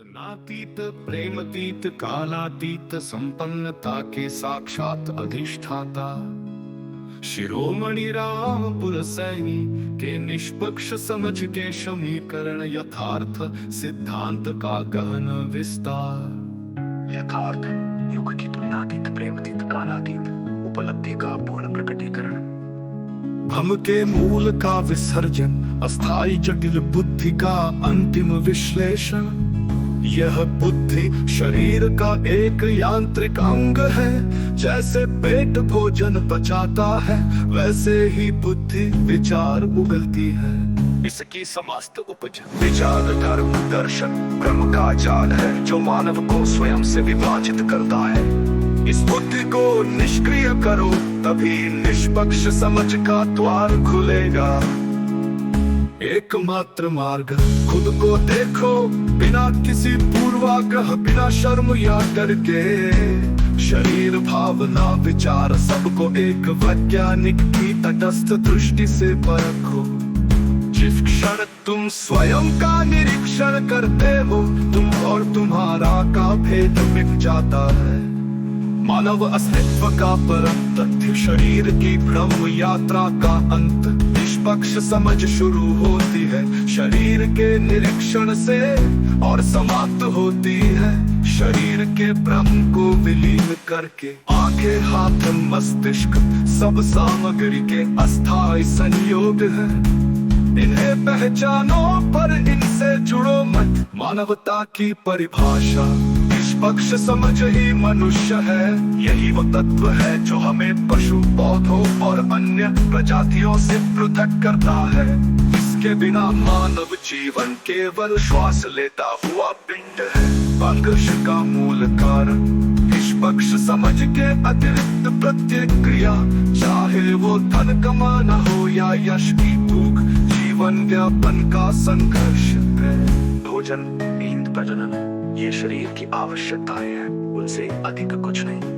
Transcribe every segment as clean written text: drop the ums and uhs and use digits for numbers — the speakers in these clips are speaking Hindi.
तुलनातीत प्रेमतीत कालातीत संपन्नता के साक्षात अधिष्ठाता शिरोमणि राम पुरसैनी के निष्पक्ष समझ के समीकरण यथार्थ सिद्धांत का गहन विस्तार। यथार्थ युग की तुलनातीत प्रेमतीत कालातीत उपलब्धि का पूर्ण प्रकटीकरण। भ्रम के मूल का विसर्जन अस्थाई जटिल बुद्धि का अंतिम विश्लेषण। यह बुद्धि शरीर का एक यांत्रिक अंग है, जैसे पेट भोजन पचाता है वैसे ही बुद्धि विचार उगलती है। इसकी समस्त उपज विचार धर्म दर्शन ब्रह्म का जाल है, जो मानव को स्वयं से विभाजित करता है। इस बुद्धि को निष्क्रिय करो, तभी निष्पक्ष समझ का द्वार खुलेगा। एकमात्र मार्ग खुद को देखो, बिना किसी पूर्वाग्रह, बिना शर्म या डर के। शरीर भावना विचार सबको एक वैज्ञानिक की तटस्थ दृष्टि से परखो। जिस क्षण तुम स्वयं का निरीक्षण करते हो, तुम और तुम्हारा का भेद मिट जाता है। मानव अस्तित्व का परम तथ्य, शरीर की ब्रह्म यात्रा का अंत। निष्पक्ष समझ शुरू होती है शरीर के निरीक्षण से और समाप्त होती है शरीर के ब्रह्म को विलीन करके। आंखें हाथ मस्तिष्क सब सामग्री के अस्थायी संयोग है। इन्हें पहचानो पर इनसे जुड़ो मत। मानवता की परिभाषा निष्पक्ष समझ ही मनुष्य है। यही वो तत्व है जो हमें पशु पौधों और अन्य प्रजातियों से पृथक करता है। इसके बिना मानव जीवन केवल श्वास लेता हुआ पिंड है। संघर्ष का मूल कारण निष्पक्ष समझ के अतिरिक्त प्रत्येक क्रिया, चाहे वो धन कमाना हो या यश की भूख, जीवन व्यापन का संघर्ष है। भोजन नींद प्रजनन ये शरीर की आवश्यकताएं हैं, उनसे अधिक कुछ नहीं।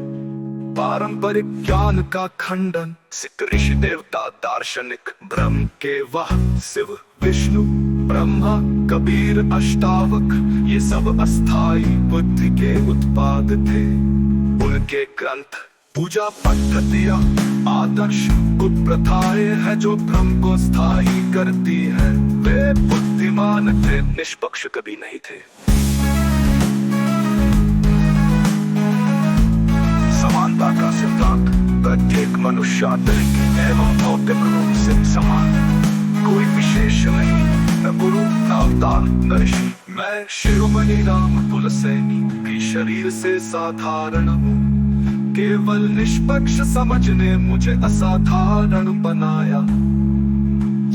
पारंपरिक ज्ञान का खंडन, सिद्ध ऋषि देवता दार्शनिक ब्रह्म के वह शिव विष्णु ब्रह्मा कबीर अष्टावक, ये सब अस्थाई बुद्धि के उत्पाद थे। उनके ग्रंथ पूजा पद्धतियां आदर्श कुछ प्रथाएं हैं जो भ्रम को स्थायी करती है। वे बुद्धिमान थे, निष्पक्ष कभी नहीं थे। समानता का सिद्धांत प्रत्येक मनुष्य एवं भौतिक रूप से समान, कोई विशेष नहीं, न गुरु न अवतार न ऋषि। मैं शिरोमणि राम पुरसैनी भी शरीर से साधारण हूँ। केवल निष्पक्ष समझ ने मुझे असाधारण बनाया।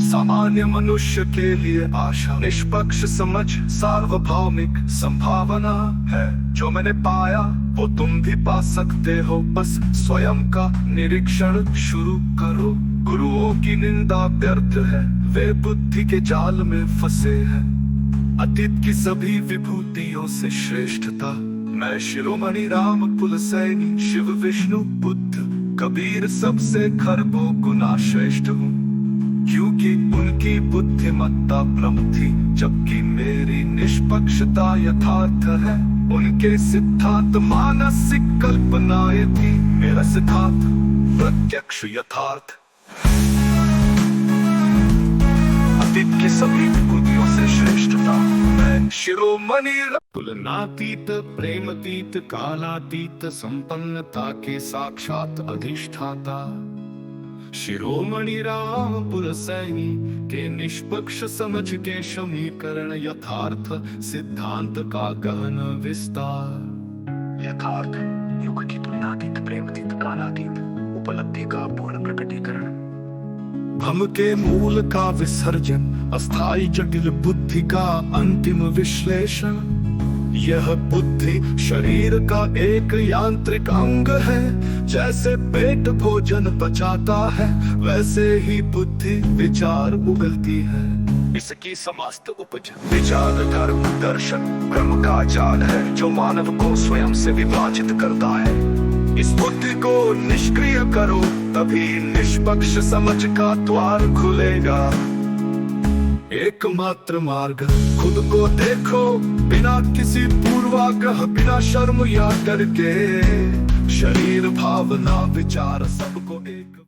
सामान्य मनुष्य के लिए आशा निष्पक्ष समझ सार्वभौमिक संभावना है। जो मैंने पाया वो तुम भी पा सकते हो, बस स्वयं का निरीक्षण शुरू करो। गुरुओं की निंदा व्यर्थ है, वे बुद्धि के जाल में फंसे हैं। अतीत की सभी विभूतियों से श्रेष्ठता मैं शिरोमणि राम पुरसैनी, शिव विष्णु बुद्ध कबीर सबसे खरबों गुना श्रेष्ठ हूँ। क्योंकि उनकी बुद्धिमत्ता ब्रह्म थी, जबकि मेरी निष्पक्षता यथार्थ है। उनके सिद्धांत मानसिक कल्पनाएं थी, मेरा सिद्धांत प्रत्यक्ष यथार्थ। अतीत की सभी विभूतियों से श्रेष्ठता मैं शिरोमणि तुलनातीत प्रेमतीत कालातीत संपन्नता के साक्षात अधिष्ठाता शिरोमणि राम पुरसैनी के निष्पक्ष समझ के समीकरण यथार्थ सिद्धांत का गहन विस्तार। यथार्थ युग की तुलनातीत प्रेमतीत कालातीत उपलब्धि का पूर्ण प्रकटीकरण। भ्रम के मूल का विसर्जन अस्थाई जटिल बुद्धि का अंतिम विश्लेषण। यह बुद्धि शरीर का एक यांत्रिक अंग है, जैसे पेट भोजन पचाता है वैसे ही बुद्धि विचार उगलती है। इसकी समस्त उपज विचार धर्म दर्शन ब्रह्म का जाल है, जो मानव को स्वयं से विभाजित करता है। इस बुद्धि को निष्क्रिय करो, तभी निष्पक्ष समझ का द्वार खुलेगा। एकमात्र मार्ग खुद को देखो, बिना किसी पूर्वाग्रह, बिना शर्म या डर के, शरीर भावना विचार सबको एक